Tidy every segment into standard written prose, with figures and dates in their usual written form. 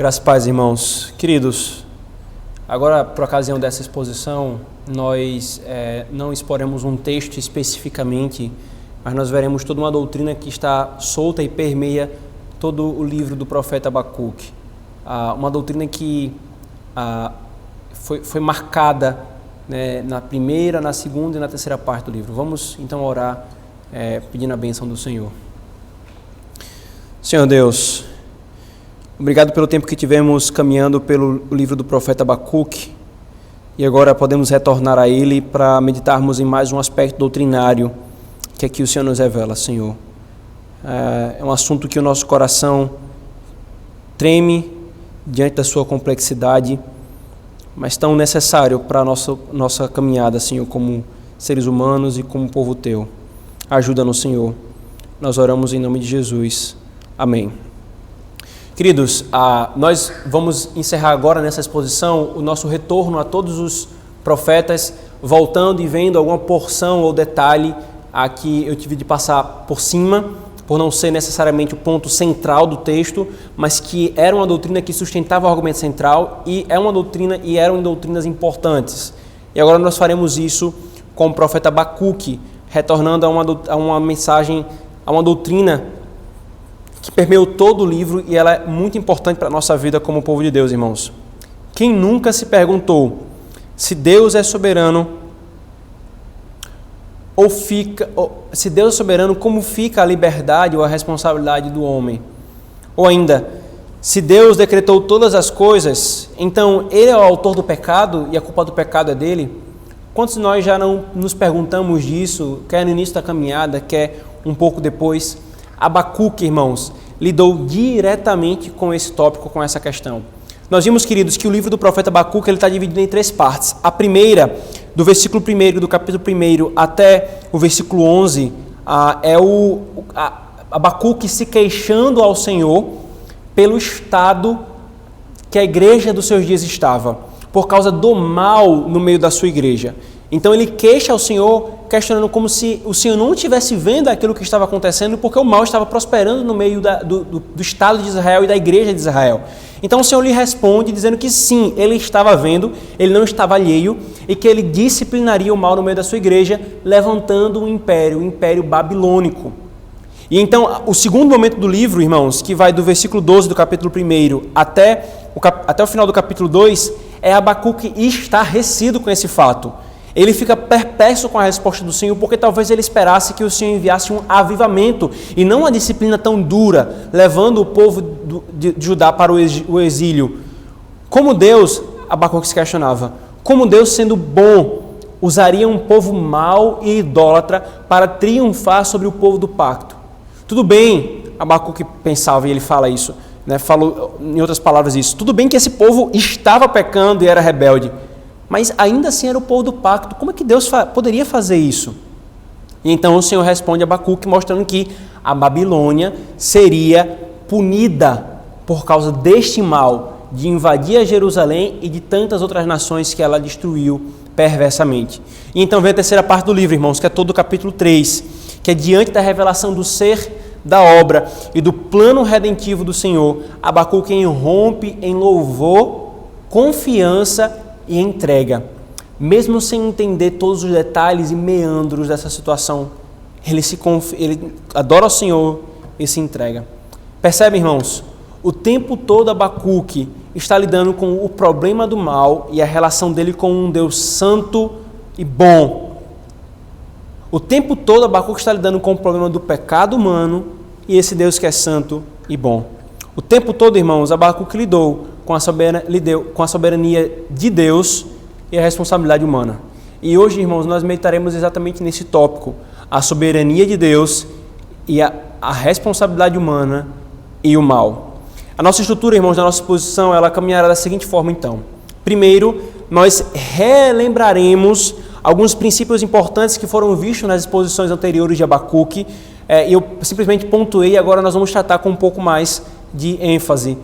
Graças a paz, irmãos. Queridos, agora, por ocasião dessa exposição, nós não exporemos um texto especificamente, mas nós veremos toda uma doutrina que está solta e permeia todo o livro do profeta Abacuque. Uma doutrina que foi marcada, né, na primeira, na segunda e na terceira parte do livro. Vamos então orar pedindo a bênção do Senhor. Senhor Deus, obrigado pelo tempo que tivemos caminhando pelo livro do profeta Abacuque e agora podemos retornar a ele para meditarmos em mais um aspecto doutrinário que aqui o Senhor nos revela, Senhor. É um assunto que o nosso coração treme diante da sua complexidade, mas tão necessário para a nossa caminhada, Senhor, como seres humanos e como povo Teu. Ajuda-nos, Senhor. Nós oramos em nome de Jesus. Amém. Queridos, nós vamos encerrar agora nessa exposição o nosso retorno a todos os profetas, voltando e vendo alguma porção ou detalhe que eu tive de passar por cima, por não ser necessariamente o ponto central do texto, mas que era uma doutrina que sustentava o argumento central e eram doutrinas importantes. E agora nós faremos isso com o profeta Abacuque, retornando a uma mensagem, a uma doutrina que permeou todo o livro e ela é muito importante para a nossa vida como povo de Deus, irmãos. Quem nunca se perguntou se Deus é soberano se Deus é soberano, como fica a liberdade ou a responsabilidade do homem? Ou ainda, se Deus decretou todas as coisas, então Ele é o autor do pecado e a culpa do pecado é dele? Quantos de nós já não nos perguntamos disso, quer no início da caminhada, quer um pouco depois? Abacuque, irmãos, lidou diretamente com esse tópico, com essa questão. Nós vimos, queridos, que o livro do profeta Abacuque está dividido em 3 partes. A primeira, do versículo 1, do capítulo 1 até o versículo 11, é Abacuque se queixando ao Senhor pelo estado que a igreja dos seus dias estava, por causa do mal no meio da sua igreja. Então ele queixa ao Senhor, questionando como se o Senhor não estivesse vendo aquilo que estava acontecendo, porque o mal estava prosperando no meio do Estado de Israel e da igreja de Israel. Então o Senhor lhe responde dizendo que sim, ele estava vendo, ele não estava alheio, e que ele disciplinaria o mal no meio da sua igreja, levantando o Império Babilônico. E então o segundo momento do livro, irmãos, que vai do versículo 12 do capítulo 1 até o final do capítulo 2, é Abacuque estarrecido com esse fato. Ele fica perplexo com a resposta do Senhor, porque talvez ele esperasse que o Senhor enviasse um avivamento e não uma disciplina tão dura, levando o povo de Judá para o exílio. Como Deus, Abacuque se questionava, como Deus, sendo bom, usaria um povo mau e idólatra para triunfar sobre o povo do pacto? Tudo bem, Abacuque pensava, e ele fala isso, né? Falou em outras palavras isso, tudo bem que esse povo estava pecando e era rebelde, mas ainda assim era o povo do pacto. Como é que Deus poderia fazer isso? E então o Senhor responde a Abacuque mostrando que a Babilônia seria punida por causa deste mal de invadir a Jerusalém e de tantas outras nações que ela destruiu perversamente. E então vem a terceira parte do livro, irmãos, que é todo o capítulo 3, que é diante da revelação do ser, da obra e do plano redentivo do Senhor. Abacuque irrompe em louvor, confiança e entrega, mesmo sem entender todos os detalhes e meandros dessa situação. Ele adora o Senhor e se entrega. Percebe, irmãos? O tempo todo Abacuque está lidando com o problema do mal e a relação dele com um Deus santo e bom. O tempo todo Abacuque está lidando com o problema do pecado humano e esse Deus que é santo e bom. O tempo todo, irmãos, Abacuque lidou com a soberania de Deus e a responsabilidade humana. E hoje, irmãos, nós meditaremos exatamente nesse tópico, a soberania de Deus e a responsabilidade humana e o mal. A nossa estrutura, irmãos, da nossa exposição, ela caminhará da seguinte forma, então. Primeiro, nós relembraremos alguns princípios importantes que foram vistos nas exposições anteriores de Abacuque, e eu simplesmente pontuei, e agora nós vamos tratar com um pouco mais de ênfase,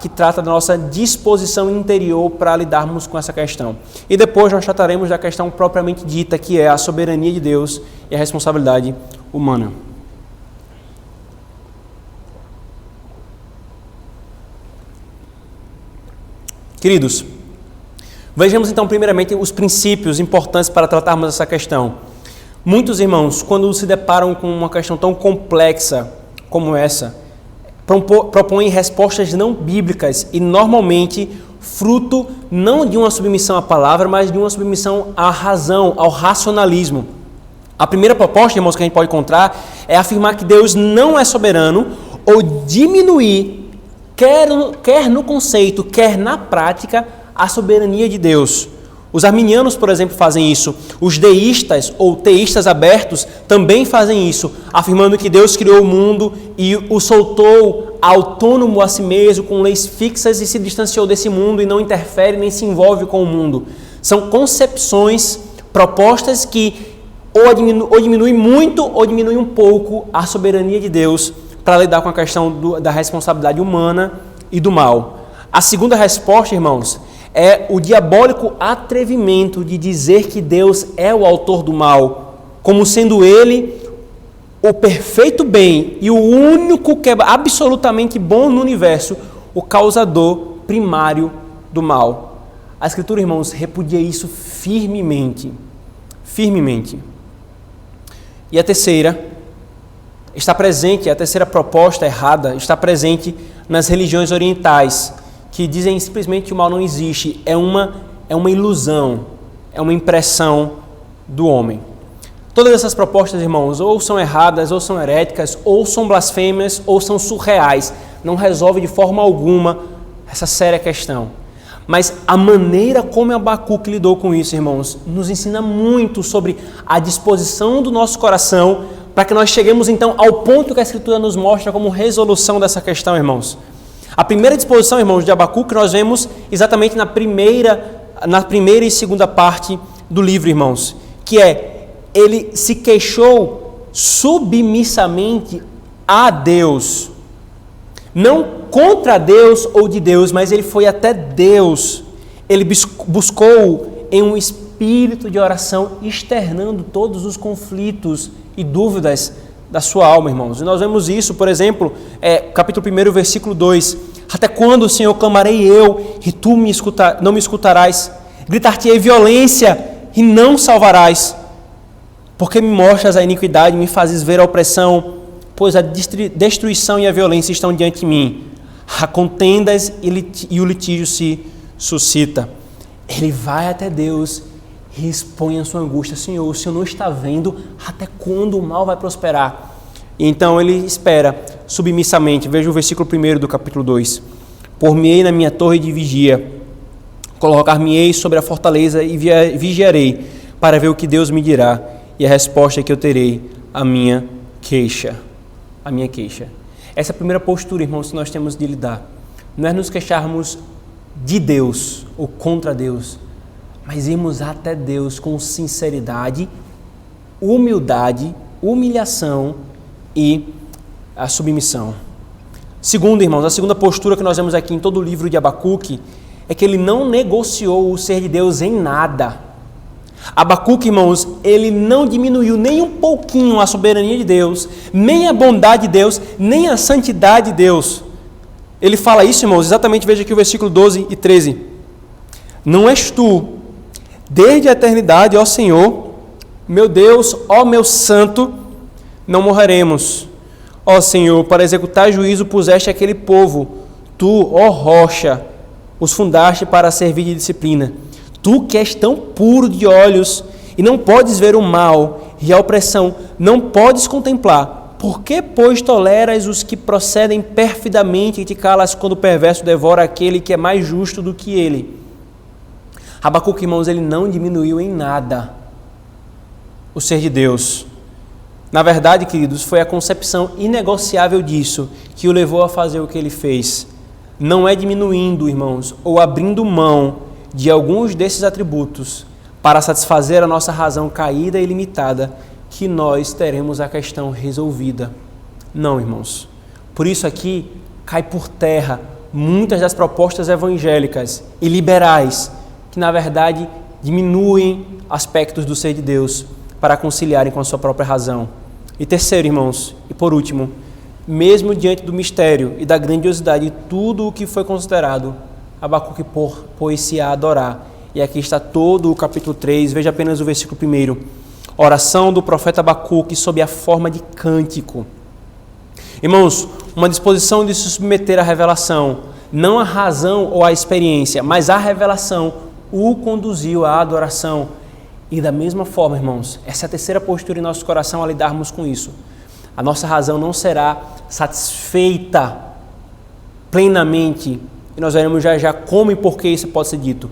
que trata da nossa disposição interior para lidarmos com essa questão. E depois nós trataremos da questão propriamente dita, que é a soberania de Deus e a responsabilidade humana. Queridos, vejamos então primeiramente os princípios importantes para tratarmos essa questão. Muitos irmãos, quando se deparam com uma questão tão complexa como essa, propõem respostas não bíblicas e normalmente fruto não de uma submissão à palavra, mas de uma submissão à razão, ao racionalismo. A primeira proposta, irmãos, que a gente pode encontrar é afirmar que Deus não é soberano ou diminuir, quer no conceito, quer na prática, a soberania de Deus. Os arminianos, por exemplo, fazem isso. Os deístas ou teístas abertos também fazem isso, afirmando que Deus criou o mundo e o soltou autônomo a si mesmo, com leis fixas, e se distanciou desse mundo e não interfere nem se envolve com o mundo. São concepções, propostas que ou diminuem muito ou diminuem um pouco a soberania de Deus para lidar com a questão da responsabilidade humana e do mal. A segunda resposta, irmãos, é o diabólico atrevimento de dizer que Deus é o autor do mal, como sendo Ele o perfeito bem e o único que é absolutamente bom no universo, o causador primário do mal. A Escritura, irmãos, repudia isso firmemente. Firmemente. E a terceira proposta errada está presente nas religiões orientais, que dizem simplesmente que o mal não existe, é uma ilusão, é uma impressão do homem. Todas essas propostas, irmãos, ou são erradas, ou são heréticas, ou são blasfêmias, ou são surreais. Não resolve de forma alguma essa séria questão. Mas a maneira como Abacuque lidou com isso, irmãos, nos ensina muito sobre a disposição do nosso coração para que nós cheguemos então ao ponto que a Escritura nos mostra como resolução dessa questão, irmãos. A primeira disposição, irmãos, de Abacuque nós vemos exatamente na primeira e segunda parte do livro, irmãos, que é, ele se queixou submissamente a Deus, não contra Deus ou de Deus, mas ele foi até Deus, ele buscou em um espírito de oração, externando todos os conflitos e dúvidas da sua alma, irmãos. E nós vemos isso, por exemplo, capítulo 1, versículo 2. Até quando, Senhor, clamarei eu, e tu não me escutarás? Gritar-te-ei violência, e não salvarás. Porque me mostras a iniquidade, me fazes ver a opressão, pois a destruição e a violência estão diante de mim. Há contendas e o litígio se suscita. Ele vai até Deus e expõe a sua angústia. Senhor, o Senhor não está vendo até quando o mal vai prosperar. E então ele espera submissamente. Veja o versículo 1 do capítulo 2. Por-me-ei na minha torre de vigia, colocar-me-ei sobre a fortaleza e vigiarei para ver o que Deus me dirá e a resposta que eu terei à minha queixa. A minha queixa. Essa é a primeira postura, irmãos, que nós temos de lidar. Não é nos queixarmos de Deus ou contra Deus, mas irmos até Deus com sinceridade, humildade, humilhação e a submissão. Segundo, irmãos, a segunda postura que nós vemos aqui em todo o livro de Abacuque é que ele não negociou o ser de Deus em nada. Abacuque, irmãos, ele não diminuiu nem um pouquinho a soberania de Deus, nem a bondade de Deus, nem a santidade de Deus. Ele fala isso, irmãos, exatamente, veja aqui o versículo 12 e 13. Não és tu, desde a eternidade, ó Senhor, meu Deus, ó meu santo, não morreremos. Ó Senhor, para executar juízo puseste aquele povo, tu, ó rocha, os fundaste para servir de disciplina. Tu que és tão puro de olhos e não podes ver o mal e a opressão, não podes contemplar. Por que, pois, toleras os que procedem perfidamente e te calas quando o perverso devora aquele que é mais justo do que ele? Abacuque, irmãos, ele não diminuiu em nada o ser de Deus. Na verdade, queridos, foi a concepção inegociável disso que o levou a fazer o que ele fez. Não é diminuindo, irmãos, ou abrindo mão de alguns desses atributos para satisfazer a nossa razão caída e limitada que nós teremos a questão resolvida. Não, irmãos. Por isso aqui cai por terra muitas das propostas evangélicas e liberais que, na verdade, diminuem aspectos do ser de Deus para conciliarem com a sua própria razão. E terceiro, irmãos, e por último, mesmo diante do mistério e da grandiosidade de tudo o que foi considerado, Abacuque pôs-se a adorar. E aqui está todo o capítulo 3, veja apenas o versículo 1. Oração do profeta Abacuque sob a forma de cântico. Irmãos, uma disposição de se submeter à revelação, não a razão ou a experiência, mas a revelação o conduziu à adoração. E da mesma forma, irmãos, essa é a terceira postura em nosso coração a lidarmos com isso. A nossa razão não será satisfeita plenamente, e nós veremos já como e por que isso pode ser dito.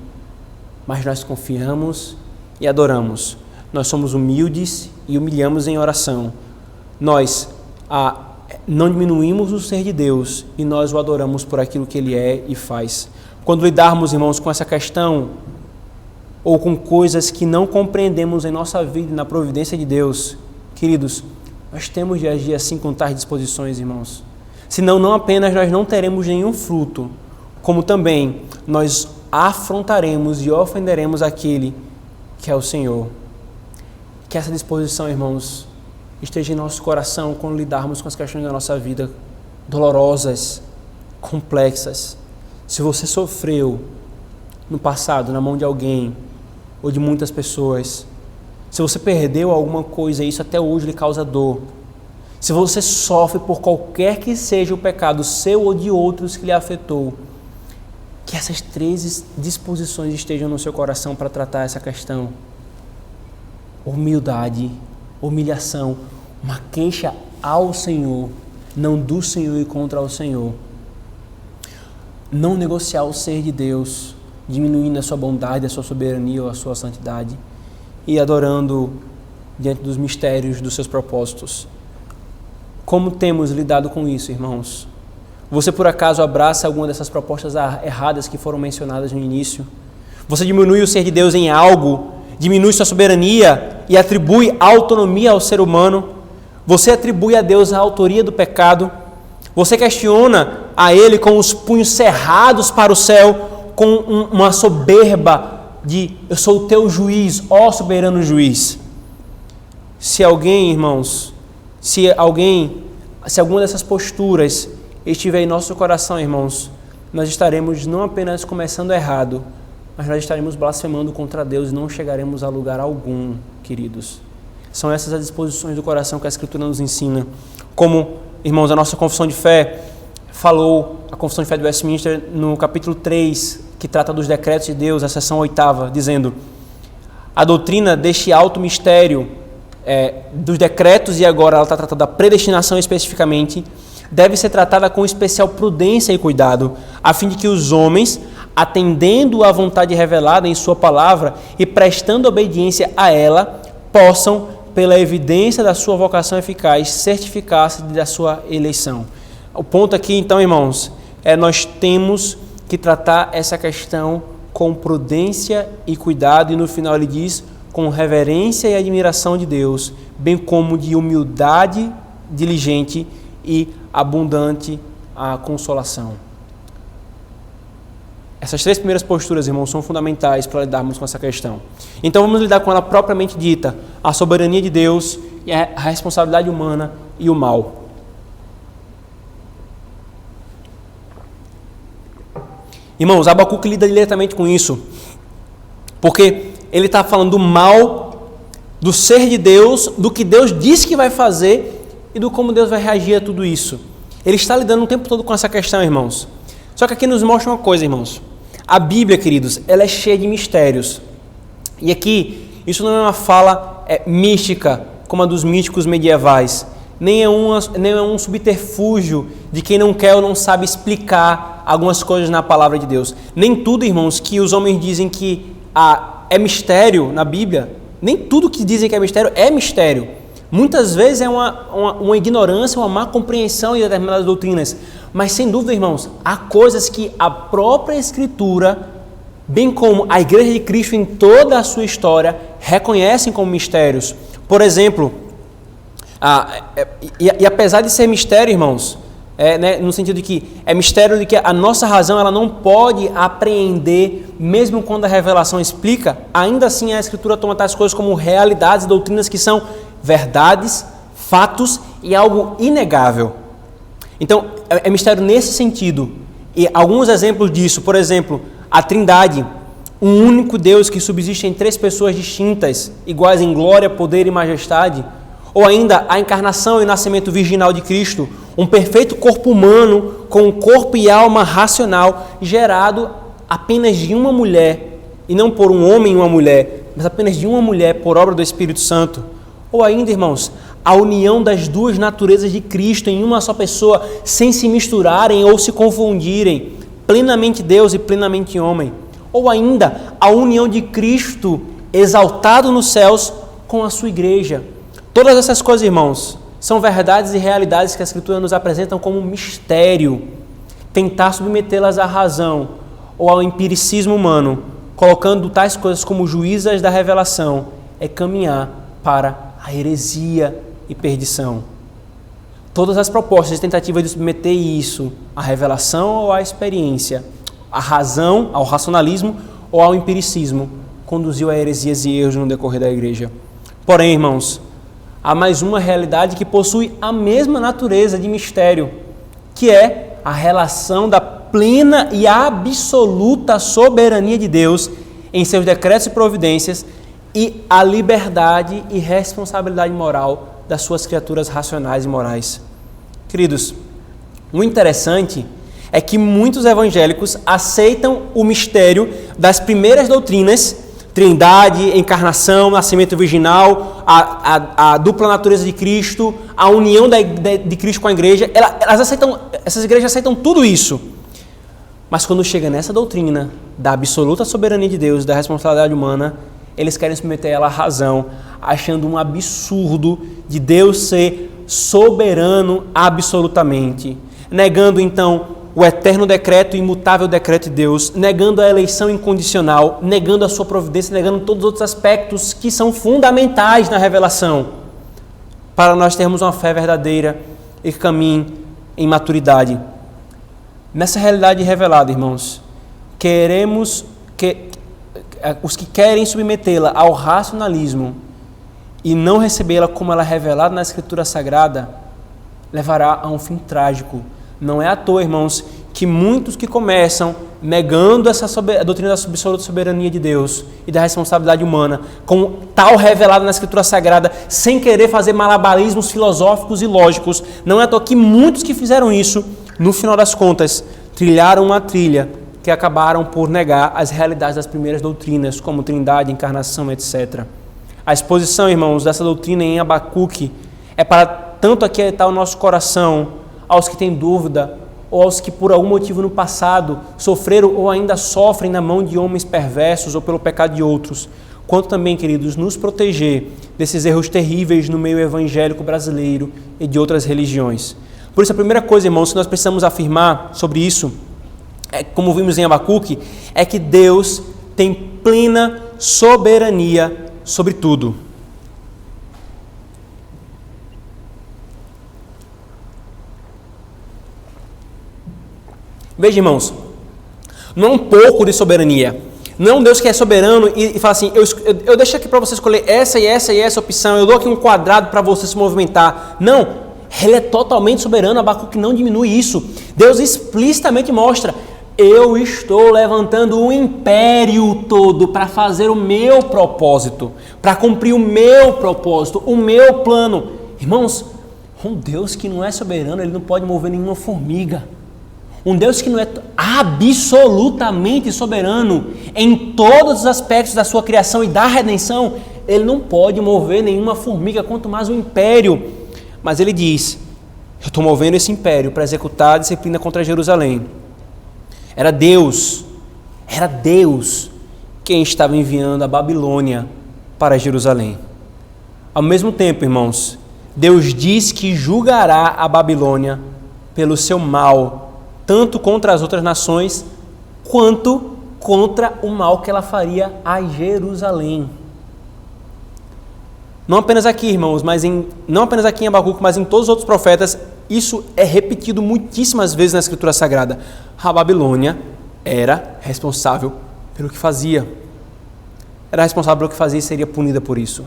Mas nós confiamos e adoramos. Nós somos humildes e humilhamos em oração. Nós não diminuímos o ser de Deus e nós o adoramos por aquilo que Ele é e faz. Quando lidarmos, irmãos, com essa questão ou com coisas que não compreendemos em nossa vida e na providência de Deus, queridos, nós temos de agir assim com tais disposições, irmãos. Senão, não apenas nós não teremos nenhum fruto, como também nós afrontaremos e ofenderemos aquele que é o Senhor. Que essa disposição, irmãos, esteja em nosso coração quando lidarmos com as questões da nossa vida dolorosas, complexas. Se você sofreu no passado na mão de alguém ou de muitas pessoas, se você perdeu alguma coisa e isso até hoje lhe causa dor, se você sofre por qualquer que seja o pecado seu ou de outros que lhe afetou, que essas 3 disposições estejam no seu coração para tratar essa questão. Humildade, humilhação, uma queixa ao Senhor, não do Senhor e contra o Senhor. Não negociar o ser de Deus, diminuindo a sua bondade, a sua soberania ou a sua santidade e adorando diante dos mistérios dos seus propósitos. Como temos lidado com isso, irmãos? Você por acaso abraça alguma dessas propostas erradas que foram mencionadas no início? Você diminui o ser de Deus em algo, diminui sua soberania e atribui autonomia ao ser humano? Você atribui a Deus a autoria do pecado? Você questiona a Ele com os punhos cerrados para o céu, com uma soberba de eu sou o teu juiz, ó soberano juiz? Se alguém, irmãos, se alguma dessas posturas estiver em nosso coração, irmãos, nós estaremos não apenas começando errado, mas nós estaremos blasfemando contra Deus e não chegaremos a lugar algum, queridos. São essas as disposições do coração que a Escritura nos ensina. Como, irmãos, a nossa confissão de fé falou, a confissão de fé de Westminster, no capítulo 3, que trata dos decretos de Deus, a seção 8ª, dizendo: a doutrina deste alto mistério dos decretos, e agora ela está tratando da predestinação especificamente, deve ser tratada com especial prudência e cuidado, a fim de que os homens, atendendo à vontade revelada em sua palavra e prestando obediência a ela, possam, pela evidência da sua vocação eficaz, certificar-se da sua eleição. O ponto aqui, então, irmãos, nós temos que tratar essa questão com prudência e cuidado, e no final ele diz, com reverência e admiração de Deus, bem como de humildade diligente e abundante a consolação. Essas 3 primeiras posturas, irmãos, são fundamentais para lidarmos com essa questão. Então vamos lidar com ela propriamente dita, a soberania de Deus e a responsabilidade humana e o mal. Irmãos, Abacuque lida diretamente com isso, porque ele está falando do mal, do ser de Deus, do que Deus disse que vai fazer e do como Deus vai reagir a tudo isso. Ele está lidando o tempo todo com essa questão, irmãos. Só que aqui nos mostra uma coisa, irmãos. A Bíblia, queridos, ela é cheia de mistérios. E aqui, isso não é uma fala mística, como a dos místicos medievais. Nem é um subterfúgio de quem não quer ou não sabe explicar algumas coisas na palavra de Deus. Nem tudo, irmãos, que os homens dizem que é mistério na Bíblia, nem tudo que dizem que é mistério é mistério. Muitas vezes é uma ignorância, uma má compreensão de determinadas doutrinas. Mas, sem dúvida, irmãos, há coisas que a própria Escritura, bem como a Igreja de Cristo em toda a sua história, reconhecem como mistérios. Por exemplo, apesar de ser mistério, irmãos, no sentido de que é mistério de que a nossa razão ela não pode apreender, mesmo quando a revelação explica, ainda assim a Escritura toma tais coisas como realidades e doutrinas que são verdades, fatos e algo inegável. Então, é mistério nesse sentido. E alguns exemplos disso, por exemplo, a Trindade, um único Deus que subsiste em três pessoas distintas, iguais em glória, poder e majestade. Ou ainda a encarnação e o nascimento virginal de Cristo, um perfeito corpo humano com um corpo e alma racional, gerado apenas de uma mulher, e não por um homem e uma mulher, mas apenas de uma mulher por obra do Espírito Santo. Ou ainda, irmãos, a união das duas naturezas de Cristo em uma só pessoa, sem se misturarem ou se confundirem, plenamente Deus e plenamente homem. Ou ainda, a união de Cristo exaltado nos céus com a sua igreja. Todas essas coisas, irmãos, são verdades e realidades que a Escritura nos apresentam como um mistério. Tentar submetê-las à razão ou ao empiricismo humano, colocando tais coisas como juízas da revelação, é caminhar para a heresia e perdição. Todas as propostas e tentativas de submeter isso à revelação ou à experiência, à razão, ao racionalismo ou ao empiricismo, conduziu a heresias e erros no decorrer da igreja. Porém, irmãos, há mais uma realidade que possui a mesma natureza de mistério, que é a relação da plena e absoluta soberania de Deus em seus decretos e providências e a liberdade e responsabilidade moral das suas criaturas racionais e morais. Queridos, o interessante é que muitos evangélicos aceitam o mistério das primeiras doutrinas, Trindade, encarnação, nascimento virginal, a dupla natureza de Cristo, a união de Cristo com a igreja. Essas igrejas aceitam tudo isso. Mas quando chega nessa doutrina da absoluta soberania de Deus, da responsabilidade humana, eles querem submeter ela à razão, achando um absurdo de Deus ser soberano absolutamente, negando então o eterno decreto e imutável decreto de Deus, negando a eleição incondicional, negando a sua providência, negando todos os outros aspectos que são fundamentais na revelação, para nós termos uma fé verdadeira e que caminhe em maturidade. Nessa realidade revelada, irmãos, queremos que os que querem submetê-la ao racionalismo e não recebê-la como ela é revelada na Escritura Sagrada, levará a um fim trágico. Não é à toa, irmãos, que muitos que começam negando a doutrina da absoluta soberania de Deus e da responsabilidade humana, como tal revelada na Escritura Sagrada, sem querer fazer malabarismos filosóficos e lógicos, não é à toa que muitos que fizeram isso, no final das contas, trilharam uma trilha que acabaram por negar as realidades das primeiras doutrinas, como Trindade, encarnação, etc. A exposição, irmãos, dessa doutrina em Abacuque é para tanto aquietar o nosso coração aos que têm dúvida ou aos que por algum motivo no passado sofreram ou ainda sofrem na mão de homens perversos ou pelo pecado de outros, quanto também, queridos, nos proteger desses erros terríveis no meio evangélico brasileiro e de outras religiões. Por isso, a primeira coisa, irmãos, que nós precisamos afirmar sobre isso, como vimos em Abacuque, é que Deus tem plena soberania sobre tudo. Veja, irmãos, não é um pouco de soberania. Não é um Deus que é soberano e fala assim, eu deixo aqui para você escolher essa e essa e essa opção, eu dou aqui um quadrado para você se movimentar. Não, Ele é totalmente soberano, Abacuque não diminui isso. Deus explicitamente mostra, eu estou levantando o império todo para fazer o meu propósito, para cumprir o meu propósito, o meu plano. Irmãos, um Deus que não é soberano, Ele não pode mover nenhuma formiga. Um Deus que não é absolutamente soberano em todos os aspectos da sua criação e da redenção, Ele não pode mover nenhuma formiga, quanto mais um império. Mas Ele diz, eu estou movendo esse império para executar a disciplina contra Jerusalém. Era Deus quem estava enviando a Babilônia para Jerusalém. Ao mesmo tempo, irmãos, Deus diz que julgará a Babilônia pelo seu mal, tanto contra as outras nações, quanto contra o mal que ela faria a Jerusalém. Não apenas aqui, irmãos, não apenas aqui em Abacuque, mas em todos os outros profetas, isso é repetido muitíssimas vezes na Escritura Sagrada. A Babilônia era responsável pelo que fazia. Era responsável pelo que fazia e seria punida por isso.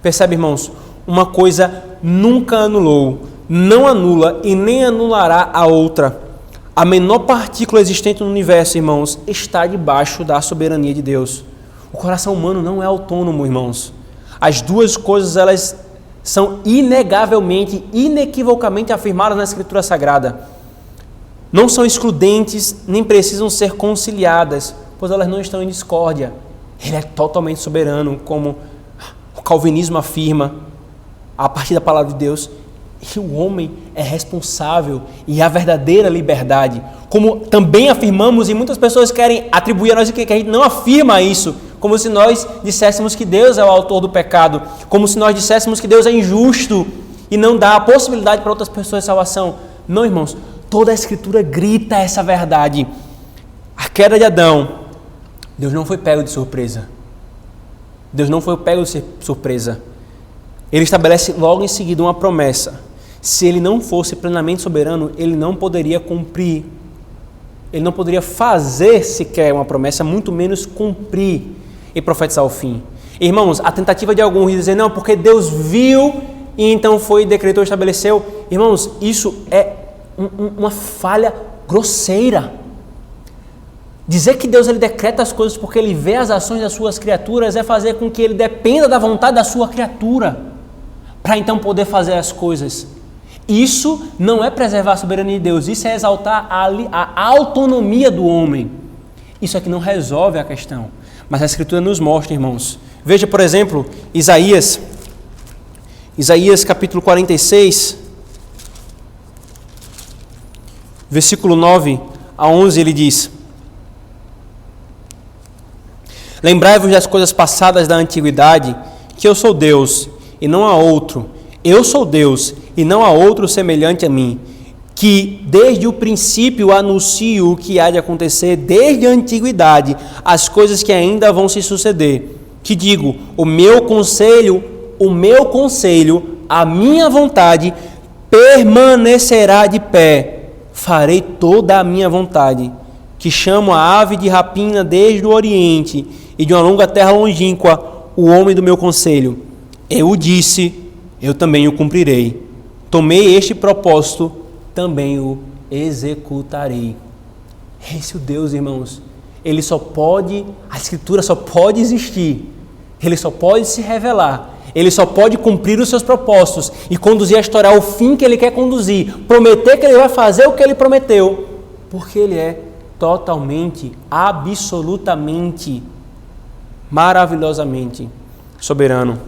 Percebe, irmãos? Uma coisa nunca anulou, não anula e nem anulará a outra. A menor partícula existente no universo, irmãos, está debaixo da soberania de Deus. O coração humano não é autônomo, irmãos. As duas coisas, elas são inegavelmente, inequivocamente afirmadas na Escritura Sagrada. Não são excludentes, nem precisam ser conciliadas, pois elas não estão em discórdia. Ele é totalmente soberano, como o calvinismo afirma, a partir da palavra de Deus. E o homem é responsável e a verdadeira liberdade. Como também afirmamos, e muitas pessoas querem atribuir a nós que a gente não afirma isso, como se nós disséssemos que Deus é o autor do pecado, como se nós disséssemos que Deus é injusto e não dá a possibilidade para outras pessoas de salvação. Não, irmãos, toda a Escritura grita essa verdade. A queda de Adão, Deus não foi pego de surpresa. Deus não foi pego de surpresa. Ele estabelece logo em seguida uma promessa. Se ele não fosse plenamente soberano, ele não poderia cumprir. Ele não poderia fazer sequer uma promessa, muito menos cumprir e profetizar o fim. Irmãos, a tentativa de alguns de dizer, não, porque Deus viu e então foi, decretou, estabeleceu. Irmãos, isso é uma falha grosseira. Dizer que Deus ele decreta as coisas porque ele vê as ações das suas criaturas é fazer com que ele dependa da vontade da sua criatura para então poder fazer as coisas. Isso não é preservar a soberania de Deus, isso é exaltar a autonomia do homem. Isso é que não resolve a questão. Mas a Escritura nos mostra, irmãos. Veja, por exemplo, Isaías capítulo 46, versículo 9 a 11, ele diz: Lembrai-vos das coisas passadas da antiguidade, que eu sou Deus, e não há outro. Eu sou Deus, e não há outro semelhante a mim, que desde o princípio anuncio o que há de acontecer, desde a antiguidade, as coisas que ainda vão se suceder. Que digo, o meu conselho, a minha vontade, permanecerá de pé. Farei toda a minha vontade, que chamo a ave de rapina desde o Oriente, e de uma longa terra longínqua, o homem do meu conselho. Eu o disse, eu também o cumprirei. Tomei este propósito, também o executarei. Esse é o Deus, irmãos. A Escritura só pode existir. Ele só pode se revelar. Ele só pode cumprir os seus propósitos e conduzir a história ao fim que ele quer conduzir. Prometer que ele vai fazer o que ele prometeu. Porque ele é totalmente, absolutamente, maravilhosamente soberano.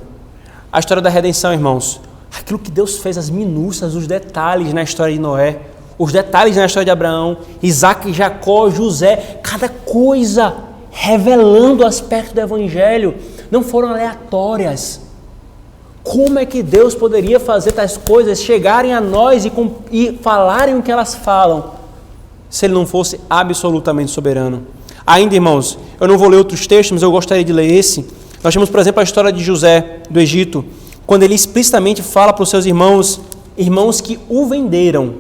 A história da redenção, irmãos, aquilo que Deus fez, as minúcias, os detalhes na história de Noé, os detalhes na história de Abraão, Isaac, Jacó, José, cada coisa revelando o aspecto do Evangelho, não foram aleatórias. Como é que Deus poderia fazer tais coisas chegarem a nós e falarem o que elas falam, se Ele não fosse absolutamente soberano? Ainda, irmãos, eu não vou ler outros textos, mas eu gostaria de ler esse. Nós temos, por exemplo, a história de José, do Egito, quando ele explicitamente fala para os seus irmãos que o venderam,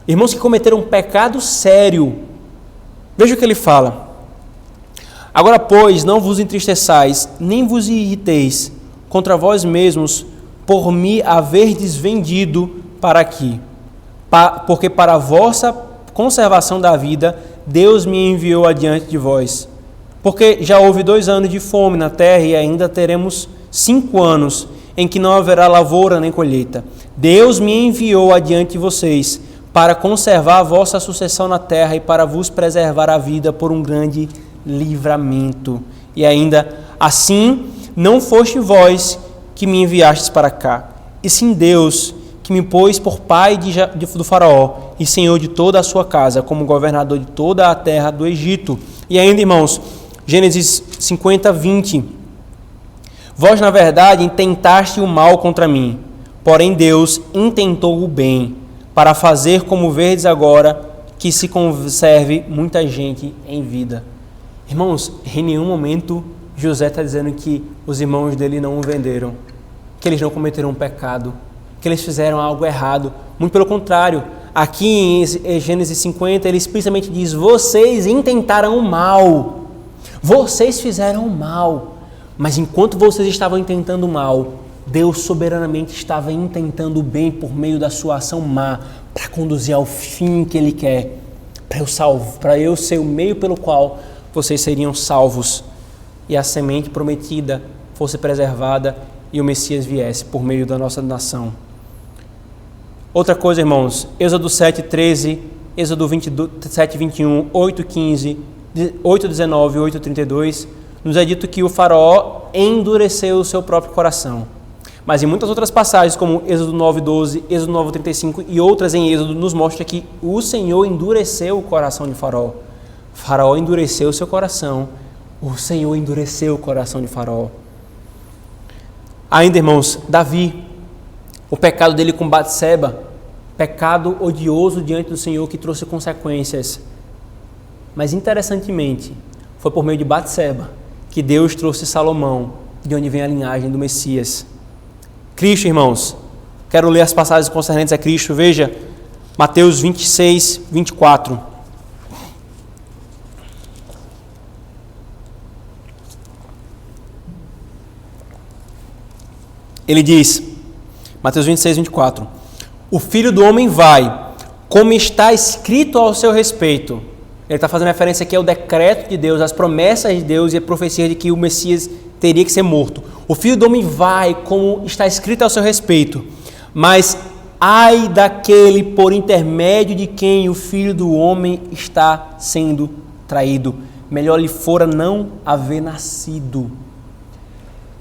irmãos que cometeram um pecado sério. Veja o que ele fala. Agora, pois, não vos entristeçais, nem vos irriteis contra vós mesmos, por me haverdes vendido para aqui. Porque para a vossa conservação da vida, Deus me enviou adiante de vós. Porque já houve 2 anos de fome na terra e ainda teremos 5 anos em que não haverá lavoura nem colheita. Deus me enviou adiante de vocês para conservar a vossa sucessão na terra e para vos preservar a vida por um grande livramento. E ainda, assim, não foste vós que me enviastes para cá, e sim Deus, que me pôs por pai do faraó e senhor de toda a sua casa, como governador de toda a terra do Egito. E ainda, irmãos, Gênesis 50, 20. Vós, na verdade, intentaste o mal contra mim, porém Deus intentou o bem, para fazer como verdes agora, que se conserve muita gente em vida. Irmãos, em nenhum momento José está dizendo que os irmãos dele não o venderam, que eles não cometeram um pecado, que eles fizeram algo errado. Muito pelo contrário, aqui em Gênesis 50, ele explicitamente diz: vocês intentaram o mal. Vocês fizeram o mal, mas enquanto vocês estavam intentando o mal, Deus soberanamente estava intentando o bem por meio da sua ação má, para conduzir ao fim que Ele quer, para eu ser o meio pelo qual vocês seriam salvos e a semente prometida fosse preservada e o Messias viesse por meio da nossa nação. Outra coisa, irmãos, Êxodo 7:13, Êxodo 7:21, 8:15, 8:19 e 8:32, nos é dito que o faraó endureceu o seu próprio coração. Mas em muitas outras passagens, como Êxodo 9:12, Êxodo 9:35 e outras em Êxodo, nos mostra que o Senhor endureceu o coração de Faraó. Faraó endureceu o seu coração, o Senhor endureceu o coração de Faraó. Ainda, irmãos, Davi, o pecado dele com Batseba, pecado odioso diante do Senhor que trouxe consequências. Mas, interessantemente, foi por meio de Batseba que Deus trouxe Salomão, de onde vem a linhagem do Messias. Cristo, irmãos, quero ler as passagens concernentes a Cristo. Veja, Mateus 26, 24. Ele diz, Mateus 26, 24, o Filho do Homem vai, como está escrito ao seu respeito. Ele está fazendo referência aqui ao decreto de Deus, às promessas de Deus e a profecia de que o Messias teria que ser morto. O Filho do Homem vai, como está escrito ao seu respeito, mas ai daquele por intermédio de quem o Filho do Homem está sendo traído. Melhor lhe fora não haver nascido.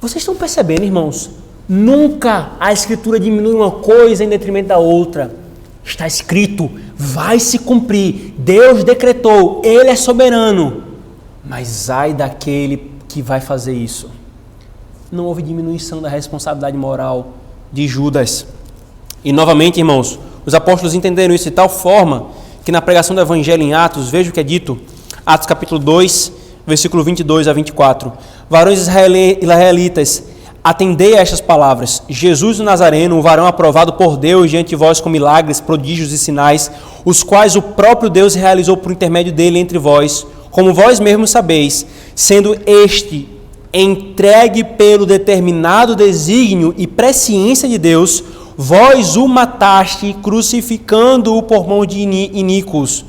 Vocês estão percebendo, irmãos? Nunca a Escritura diminui uma coisa em detrimento da outra. Está escrito, vai se cumprir. Deus decretou, Ele é soberano. Mas ai daquele que vai fazer isso. Não houve diminuição da responsabilidade moral de Judas. E novamente, irmãos, os apóstolos entenderam isso de tal forma que na pregação do Evangelho em Atos, veja o que é dito, Atos capítulo 2, versículo 22 a 24. Varões israelitas, atendei a estas palavras. Jesus o Nazareno, um varão aprovado por Deus diante de vós com milagres, prodígios e sinais, os quais o próprio Deus realizou por intermédio dele entre vós, como vós mesmos sabeis, sendo este entregue pelo determinado desígnio e presciência de Deus, vós o mataste, crucificando-o por mão de iníquos,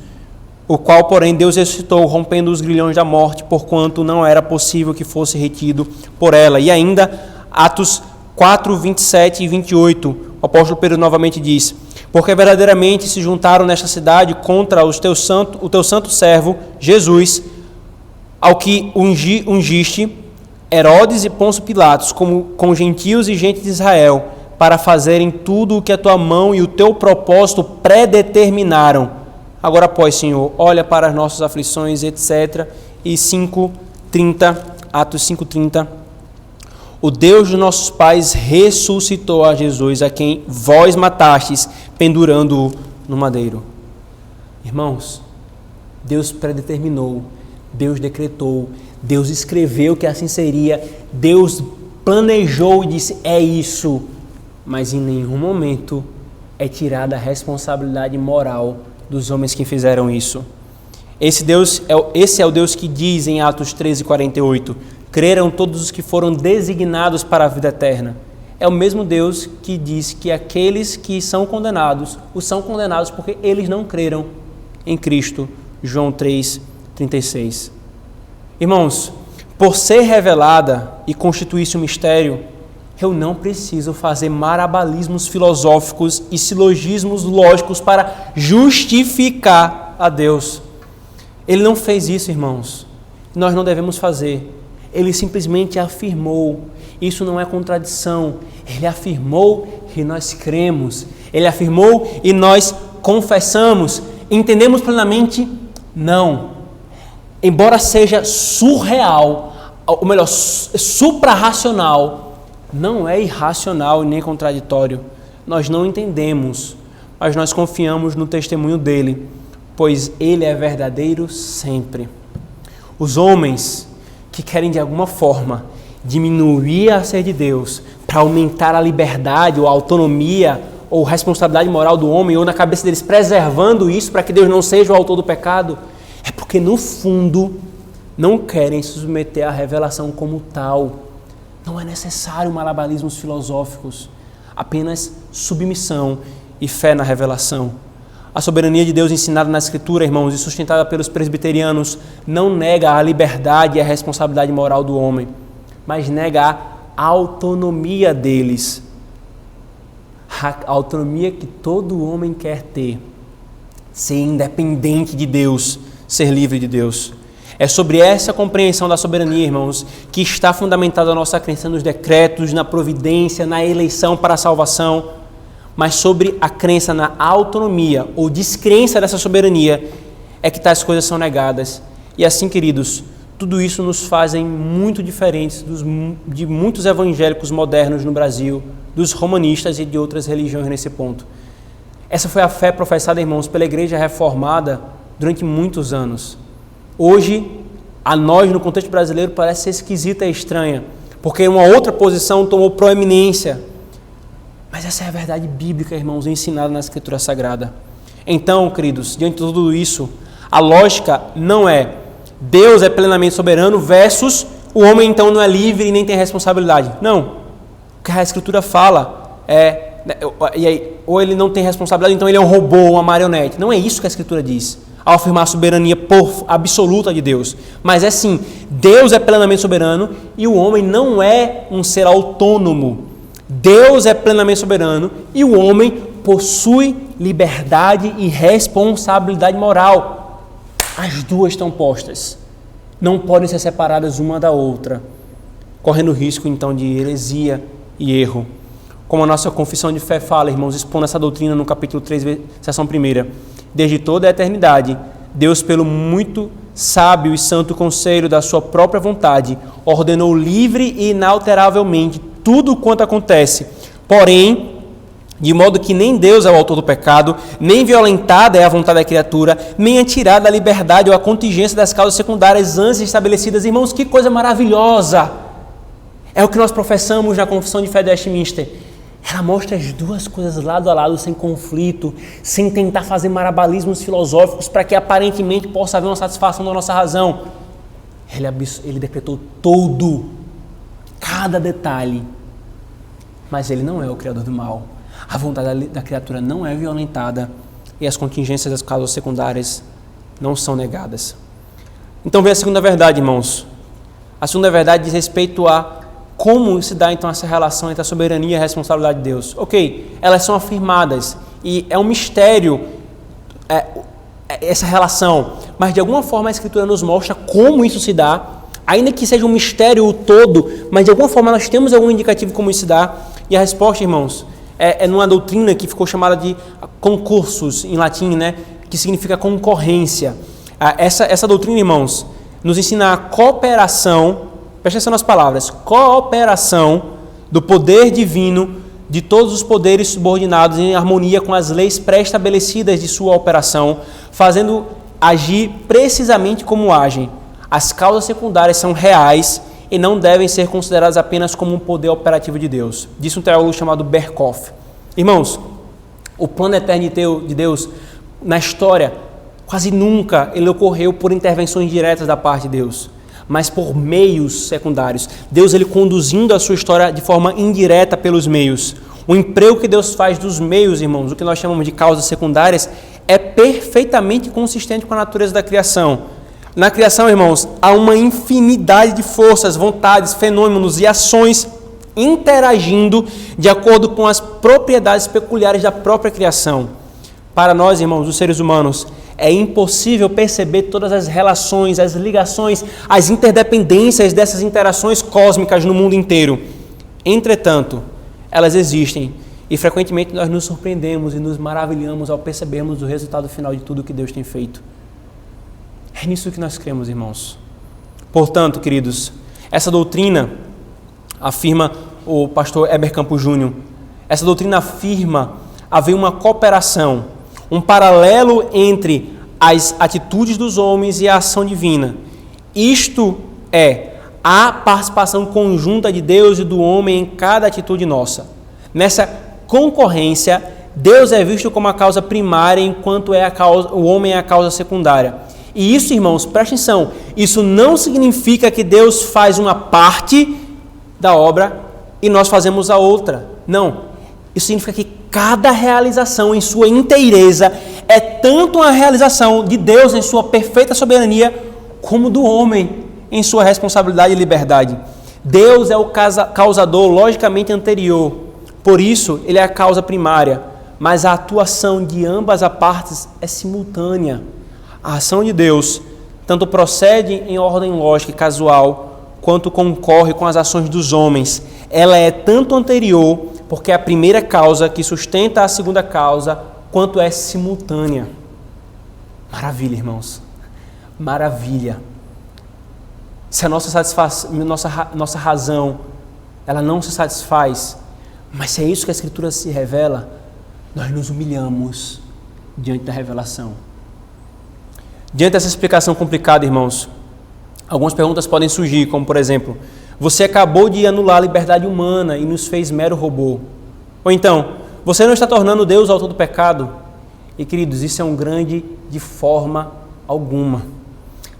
o qual, porém, Deus ressuscitou, rompendo os grilhões da morte, porquanto não era possível que fosse retido por ela. E ainda, Atos 4, 27 e 28, o apóstolo Pedro novamente diz, porque verdadeiramente se juntaram nesta cidade contra o teu santo servo, Jesus, ao que ungiste, Herodes e Pôncio Pilatos, como com gentios e gente de Israel, para fazerem tudo o que a tua mão e o teu propósito predeterminaram. Agora, pois, Senhor, olha para as nossas aflições, etc. E 5:30, Atos 5:30. O Deus dos nossos pais ressuscitou a Jesus, a quem vós matastes, pendurando-o no madeiro. Irmãos, Deus predeterminou, Deus decretou, Deus escreveu que assim seria, Deus planejou e disse, é isso, mas em nenhum momento é tirada a responsabilidade moral dos homens que fizeram isso. Esse é o Deus que diz em Atos 13:48, creram todos os que foram designados para a vida eterna. É o mesmo Deus que diz que aqueles que são condenados, os são condenados porque eles não creram em Cristo. João 3:36. Irmãos, por ser revelada e constituir-se um mistério, eu não preciso fazer marabalismos filosóficos e silogismos lógicos para justificar a Deus. Ele não fez isso, irmãos. Nós não devemos fazer. Ele simplesmente afirmou. Isso não é contradição. Ele afirmou e nós cremos. Ele afirmou e nós confessamos. Entendemos plenamente? Não. Embora seja surreal, ou melhor, suprarracional, não é irracional e nem contraditório. Nós não entendemos, mas nós confiamos no testemunho dele, pois ele é verdadeiro sempre. Os homens que querem de alguma forma diminuir a ser de Deus para aumentar a liberdade ou a autonomia ou responsabilidade moral do homem, ou na cabeça deles preservando isso para que Deus não seja o autor do pecado, é porque no fundo não querem se submeter à revelação como tal. Não é necessário malabarismos filosóficos, apenas submissão e fé na revelação. A soberania de Deus ensinada na Escritura, irmãos, e sustentada pelos presbiterianos, não nega a liberdade e a responsabilidade moral do homem, mas nega a autonomia deles. A autonomia que todo homem quer ter, ser independente de Deus, ser livre de Deus. É sobre essa compreensão da soberania, irmãos, que está fundamentada a nossa crença nos decretos, na providência, na eleição para a salvação, mas sobre a crença na autonomia ou descrença dessa soberania é que tais coisas são negadas. E assim, queridos, tudo isso nos fazem muito diferentes de muitos evangélicos modernos no Brasil, dos romanistas e de outras religiões nesse ponto. Essa foi a fé professada, irmãos, pela Igreja Reformada durante muitos anos. Hoje, a nós, no contexto brasileiro, parece ser esquisita e estranha, porque uma outra posição tomou proeminência. Mas essa é a verdade bíblica, irmãos, ensinada na Escritura Sagrada. Então, queridos, diante de tudo isso, a lógica não é Deus é plenamente soberano versus o homem então não é livre e nem tem responsabilidade. Não. O que a Escritura fala é, ou ele não tem responsabilidade, então ele é um robô, uma marionete. Não é isso que a Escritura diz, ao afirmar a soberania absoluta de Deus. Mas é sim, Deus é plenamente soberano e o homem não é um ser autônomo. Deus é plenamente soberano e o homem possui liberdade e responsabilidade moral. As duas estão postas. Não podem ser separadas uma da outra, correndo risco então de heresia e erro. Como a nossa confissão de fé fala, irmãos, expondo essa doutrina no capítulo 3, seção 1. Desde toda a eternidade, Deus, pelo muito sábio e santo conselho da sua própria vontade, ordenou livre e inalteravelmente tudo quanto acontece. Porém, de modo que nem Deus é o autor do pecado, nem violentada é a vontade da criatura, nem é tirada a liberdade ou a contingência das causas secundárias antes estabelecidas. Irmãos, que coisa maravilhosa! É o que nós professamos na Confissão de Fé de Westminster. Ela mostra as duas coisas lado a lado, sem conflito, sem tentar fazer marabalismos filosóficos para que aparentemente possa haver uma satisfação da nossa razão. Ele decretou todo, cada detalhe, mas ele não é o criador do mal. A vontade da criatura não é violentada e as contingências das causas secundárias não são negadas. Então vem a segunda verdade, irmãos. A segunda verdade diz respeito a como se dá então essa relação entre a soberania e a responsabilidade de Deus. Ok, elas são afirmadas e é um mistério essa relação, mas de alguma forma a Escritura nos mostra como isso se dá, ainda que seja um mistério o todo, mas de alguma forma nós temos algum indicativo como isso se dá. E a resposta, irmãos, é numa doutrina que ficou chamada de concursus em latim, né, que significa concorrência. Essa doutrina, irmãos, nos ensina a cooperação, presta atenção nas palavras, cooperação do poder divino de todos os poderes subordinados em harmonia com as leis pré-estabelecidas de sua operação, fazendo agir precisamente como agem. As causas secundárias são reais e não devem ser consideradas apenas como um poder operativo de Deus. Disse um teólogo chamado Berkhoff. Irmãos, o plano eterno de Deus na história, quase nunca ele ocorreu por intervenções diretas da parte de Deus, mas por meios secundários. Deus ele conduzindo a sua história de forma indireta pelos meios. O emprego que Deus faz dos meios, irmãos, o que nós chamamos de causas secundárias, é perfeitamente consistente com a natureza da criação. Na criação, irmãos, há uma infinidade de forças, vontades, fenômenos e ações interagindo de acordo com as propriedades peculiares da própria criação. Para nós, irmãos, os seres humanos, é impossível perceber todas as relações, as ligações, as interdependências dessas interações cósmicas no mundo inteiro. Entretanto, elas existem e frequentemente nós nos surpreendemos e nos maravilhamos ao percebermos o resultado final de tudo que Deus tem feito. É nisso que nós cremos, irmãos. Portanto, queridos, essa doutrina afirma o pastor Heber Campos Júnior, essa doutrina afirma haver uma cooperação, um paralelo entre as atitudes dos homens e a ação divina. Isto é, a participação conjunta de Deus e do homem em cada atitude nossa. Nessa concorrência, Deus é visto como a causa primária, enquanto o homem é a causa secundária. E isso, irmãos, presta atenção, isso não significa que Deus faz uma parte da obra e nós fazemos a outra. Não. Isso significa que cada realização em sua inteireza é tanto uma realização de Deus em sua perfeita soberania, como do homem em sua responsabilidade e liberdade. Deus é o causador logicamente anterior, por isso ele é a causa primária, mas a atuação de ambas as partes é simultânea. A ação de Deus tanto procede em ordem lógica e casual, quanto concorre com as ações dos homens. Ela é tanto anterior, porque é a primeira causa que sustenta a segunda causa, quanto é simultânea. Maravilha, irmãos. Maravilha. Se a nossa razão ela não se satisfaz, mas se é isso que a Escritura se revela, nós nos humilhamos diante da revelação. Diante dessa explicação complicada, irmãos, algumas perguntas podem surgir, como por exemplo, você acabou de anular a liberdade humana e nos fez mero robô. Ou então, você não está tornando Deus autor do pecado? E queridos, isso é um grande de forma alguma.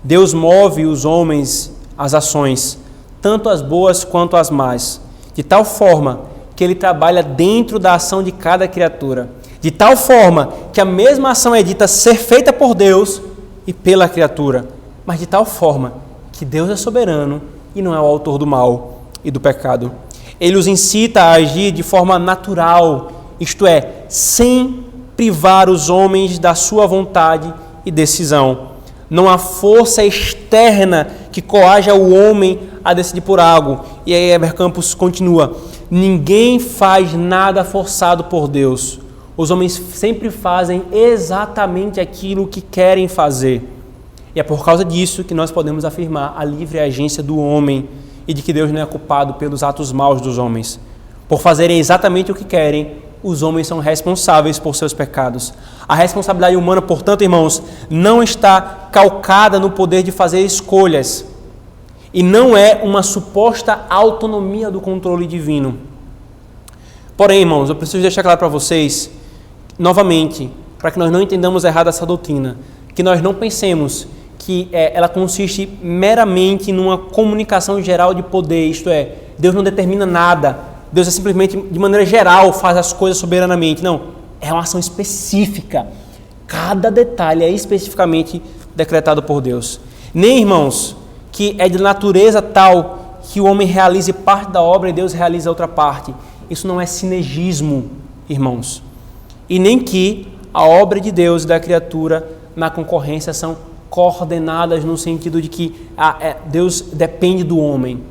Deus move os homens, as ações, tanto as boas quanto as más, de tal forma que Ele trabalha dentro da ação de cada criatura, de tal forma que a mesma ação é dita ser feita por Deus e pela criatura, mas de tal forma que Deus é soberano e não é o autor do mal e do pecado. Ele os incita a agir de forma natural, isto é, sem privar os homens da sua vontade e decisão. Não há força externa que coaja o homem a decidir por algo. E aí Heber Campos continua: ninguém faz nada forçado por Deus. Os homens sempre fazem exatamente aquilo que querem fazer. E é por causa disso que nós podemos afirmar a livre agência do homem e de que Deus não é culpado pelos atos maus dos homens. Por fazerem exatamente o que querem, os homens são responsáveis por seus pecados. A responsabilidade humana, portanto, irmãos, não está calcada no poder de fazer escolhas e não é uma suposta autonomia do controle divino. Porém, irmãos, eu preciso deixar claro para vocês, novamente, para que nós não entendamos errado essa doutrina, que nós não pensemos que ela consiste meramente numa comunicação geral de poder, isto é, Deus não determina nada, Deus é simplesmente, de maneira geral, faz as coisas soberanamente. Não, é uma ação específica. Cada detalhe é especificamente decretado por Deus. Nem, irmãos, que é de natureza tal que o homem realize parte da obra e Deus realize a outra parte. Isso não é sinergismo, irmãos. E nem que a obra de Deus e da criatura na concorrência são coordenadas no sentido de que Deus depende do homem.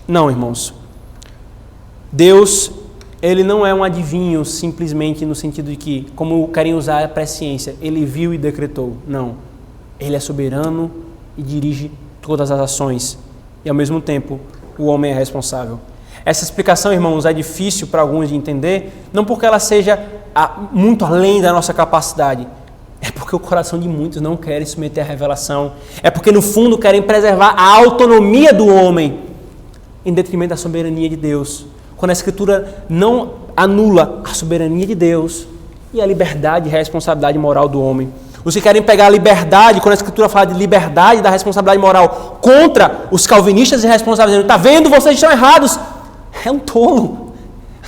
Não, irmãos. Deus, ele não é um adivinho simplesmente no sentido de que, como querem usar a presciência, ele viu e decretou. Não. Ele é soberano e dirige todas as ações. E ao mesmo tempo, o homem é responsável. Essa explicação, irmãos, é difícil para alguns de entender, não porque ela seja muito além da nossa capacidade, é porque o coração de muitos não querem se submeter à revelação, é porque no fundo querem preservar a autonomia do homem em detrimento da soberania de Deus. Quando a Escritura não anula a soberania de Deus e a liberdade e responsabilidade moral do homem. Os que querem pegar a liberdade, quando a Escritura fala de liberdade da responsabilidade moral contra os calvinistas irresponsáveis, está vendo, vocês estão errados. É um tolo.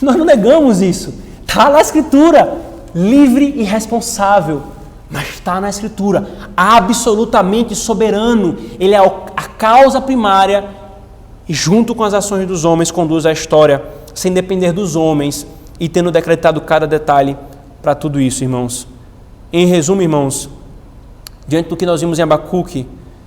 Nós não negamos isso. Está na Escritura, livre e responsável. Mas está na Escritura, absolutamente soberano. Ele é a causa primária e junto com as ações dos homens conduz a história, sem depender dos homens e tendo decretado cada detalhe para tudo isso, irmãos. Em resumo, irmãos, diante do que nós vimos em Abacuque,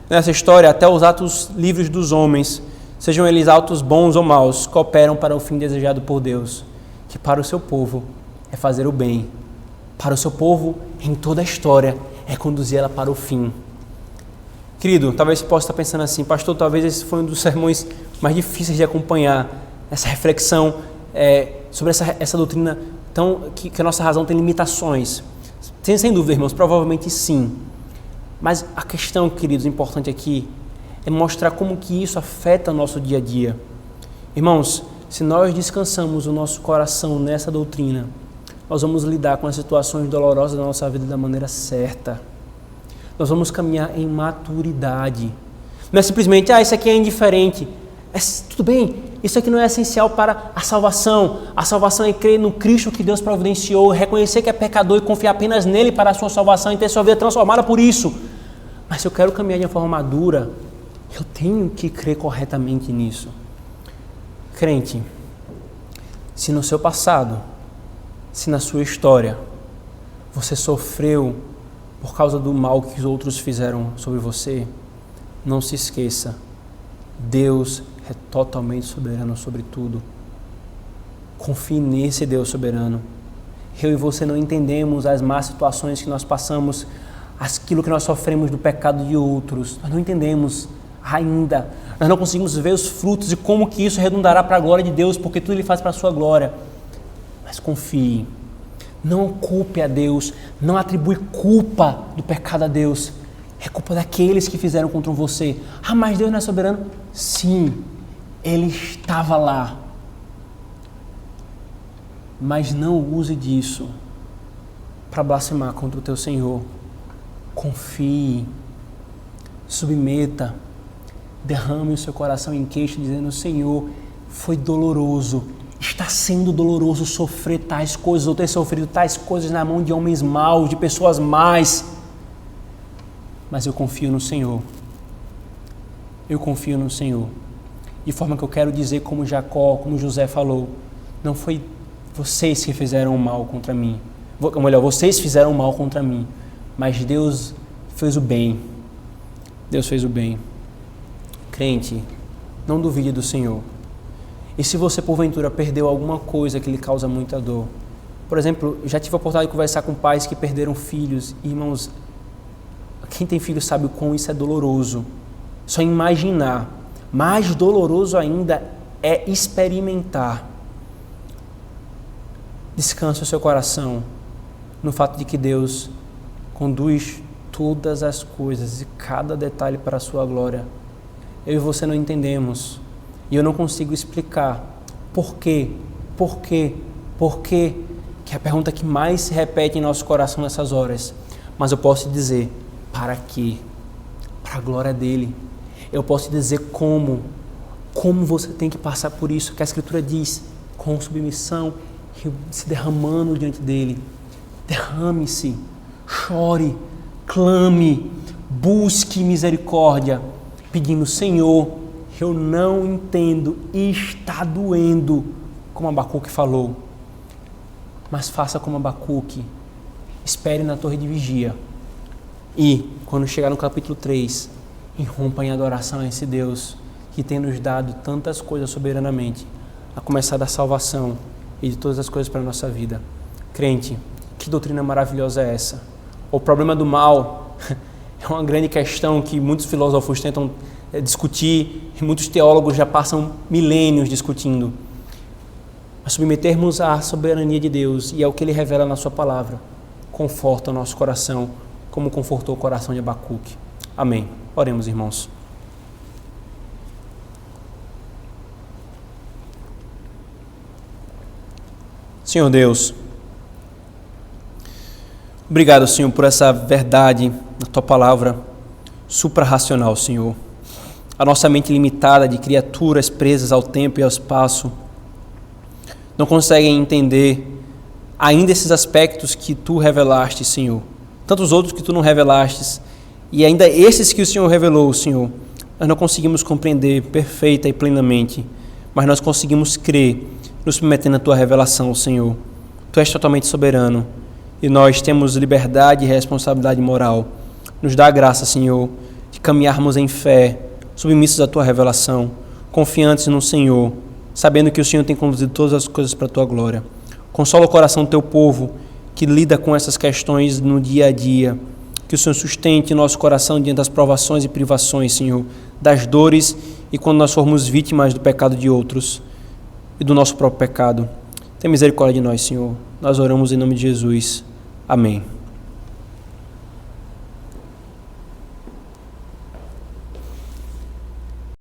nessa história, até os atos livres dos homens, sejam eles atos bons ou maus, cooperam para o fim desejado por Deus, que para o seu povo é fazer o bem. Para o seu povo, em toda a história, é conduzir ela para o fim. Querido, talvez você possa estar pensando assim, pastor, talvez esse foi um dos sermões mais difíceis de acompanhar, essa reflexão sobre essa doutrina que a nossa razão tem limitações. Sem dúvida, irmãos, provavelmente sim. Mas a questão, queridos, importante aqui é mostrar como que isso afeta o nosso dia a dia. Irmãos, se nós descansamos o nosso coração nessa doutrina, nós vamos lidar com as situações dolorosas da nossa vida da maneira certa. Nós vamos caminhar em maturidade. Não é simplesmente, isso aqui é indiferente. Tudo bem, Isso aqui não é essencial para a salvação. A salvação é crer no Cristo que Deus providenciou, reconhecer que é pecador e confiar apenas nele para a sua salvação e ter sua vida transformada por isso. Mas se eu quero caminhar de uma forma madura, eu tenho que crer corretamente nisso. Crente, se no seu passado, se na sua história, você sofreu por causa do mal que os outros fizeram sobre você, não se esqueça, Deus é totalmente soberano sobre tudo. Confie nesse Deus soberano. Eu e você não entendemos as más situações que nós passamos, aquilo que nós sofremos do pecado de outros. Nós não entendemos ainda. Nós não conseguimos ver os frutos e como que isso redundará para a glória de Deus, porque tudo Ele faz para a sua glória. Mas confie. Não culpe a Deus. Não atribui culpa do pecado a Deus. É culpa daqueles que fizeram contra você. Ah, mas Deus não é soberano? Sim, Ele estava lá. Mas não use disso para blasfemar contra o teu Senhor. Confie, submeta, derrame o seu coração em queixo, dizendo: Senhor, foi doloroso, está sendo doloroso sofrer tais coisas, ou ter sofrido tais coisas na mão de homens maus, de pessoas más. Mas eu confio no Senhor. Eu confio no Senhor. De forma que eu quero dizer, como Jacó, como José falou, não foi vocês que fizeram o mal contra mim. Ou melhor, vocês fizeram o mal contra mim, mas Deus fez o bem. Deus fez o bem. Crente, não duvide do Senhor. E se você porventura perdeu alguma coisa que lhe causa muita dor, por exemplo, já tive a oportunidade de conversar com pais que perderam filhos. Irmãos, quem tem filho sabe o quão isso é doloroso. Só imaginar. Mais doloroso ainda é experimentar. Descanse o seu coração no fato de que Deus conduz todas as coisas e cada detalhe para a sua glória. Eu e você não entendemos. E eu não consigo explicar por quê, que é a pergunta que mais se repete em nosso coração nessas horas. Mas eu posso dizer, para quê? Para a glória dele. Eu posso dizer como você tem que passar por isso, que a Escritura diz, com submissão, se derramando diante dele. Derrame-se, chore, clame, busque misericórdia, pedindo: Senhor, eu não entendo e está doendo, como Abacuque falou. Mas faça como Abacuque, espere na torre de vigia e, quando chegar no capítulo 3, irrompa em adoração a esse Deus que tem nos dado tantas coisas soberanamente, a começar da salvação e de todas as coisas para a nossa vida. Crente, que doutrina maravilhosa é essa? O problema do mal é uma grande questão que muitos filósofos tentam discutir e muitos teólogos já passam milênios discutindo. Mas submetermos à soberania de Deus e ao que Ele revela na sua palavra conforta o nosso coração, como confortou o coração de Abacuque. Amém. Oremos, irmãos. Senhor Deus, obrigado, Senhor, por essa verdade na Tua palavra supra-racional, Senhor. A nossa mente limitada de criaturas presas ao tempo e ao espaço não conseguem entender ainda esses aspectos que Tu revelaste, Senhor. Tantos outros que Tu não revelaste, e ainda esses que o Senhor revelou, Senhor, nós não conseguimos compreender perfeita e plenamente, mas nós conseguimos crer, nos submetendo à Tua revelação, Senhor. Tu és totalmente soberano e nós temos liberdade e responsabilidade moral. Nos dá a graça, Senhor, de caminharmos em fé, submissos à Tua revelação, confiantes no Senhor, sabendo que o Senhor tem conduzido todas as coisas para a Tua glória. Consola o coração do Teu povo que lida com essas questões no dia a dia. Que o Senhor sustente nosso coração diante das provações e privações, Senhor, das dores e quando nós formos vítimas do pecado de outros e do nosso próprio pecado. Tenha misericórdia de nós, Senhor. Nós oramos em nome de Jesus. Amém.